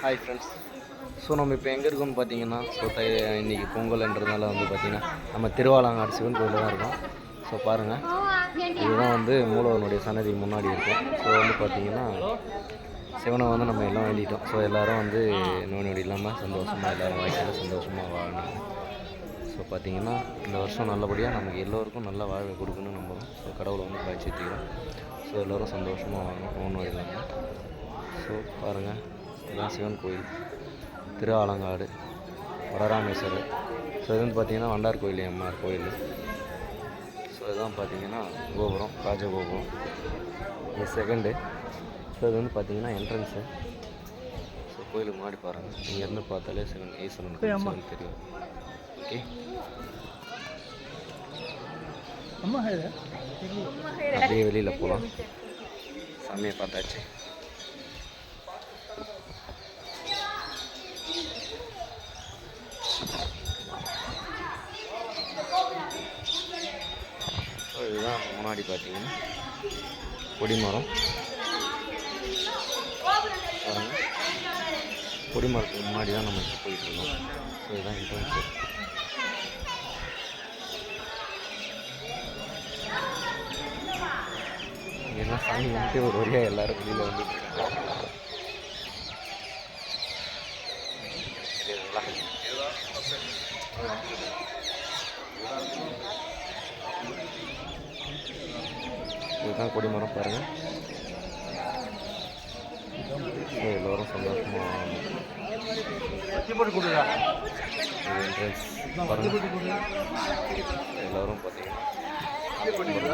Hi friends. So நம்ம இப்போ எங்கே இருக்கோம்னு பார்த்தீங்கன்னா, இன்றைக்கி பொங்கல்ன்றதுனால வந்து பார்த்திங்கன்னா நம்ம திருவாலங்காடு சிவன் கோயிலில் தான் இருக்கோம். ஸோ பாருங்கள், இதுதான் வந்து மூலவனுடைய சன்னதி முன்னாடி இருக்கும். ஸோ வந்து பார்த்திங்கன்னா சிவனை வந்து நம்ம எல்லாம் வேண்டிட்டோம். ஸோ எல்லோரும் வந்து நோய் நொடி இல்லாமல் சந்தோஷமாக எல்லோரும் வாழ்க்கையில் சந்தோஷமாக வாழணும். ஸோ பார்த்திங்கன்னா இந்த வருஷம் நல்லபடியாக நமக்கு எல்லோருக்கும் நல்ல வாழ்வை கொடுக்கணும்னு நம்புகிறோம். ஸோ கடவுளை வந்து காய்ச்சித்திக்கிறோம். ஸோ எல்லோரும் சந்தோஷமாக வாங்கணும், நோய் நொடி இல்லாமல். ஸோ பாருங்கள், இதுதான் சிவன் கோயில், திருஆலங்காடு வடராமேஸ்வரர். ஸோ இது வந்து பார்த்திங்கன்னா வண்டார் கோயில் அம்மார் கோயில். ஸோ இதுதான் பார்த்திங்கன்னா கோபுரம், ராஜகோபுரம். இது செகண்டு. ஸோ இது வந்து பார்த்திங்கன்னா என்ட்ரன்ஸு. ஸோ கோயிலுக்கு முன்னாடி பாருங்கள், இங்கேருந்து பார்த்தாலே சிவன் ஈஸ்வரன் சிவன் தெரியும். ஓகே, அப்படியே வெளியில் போகலாம். சாமியை பார்த்தாச்சு. இதுதான் முன்னாடி பார்த்தீங்கன்னா கொடிமரம். கொடிமரத்துக்கு முன்னாடி தான் நம்ம இப்போ போயிட்டுருக்கோம். ஸோ இதுதான் என்ட்ரன்ஸு. இங்கெல்லாம் சாமி வந்துட்டு ஒரு வழியாக எல்லோரும் வெளியில் வந்துட்டு இருக்காங்க. இதுதான் கொடிமரம் பாருங்கள். எல்லோரும் சந்தோஷமாக என்ட்ரன்ஸ் பாருங்கள். எல்லோரும் பார்த்தீங்கன்னா போயிட்டு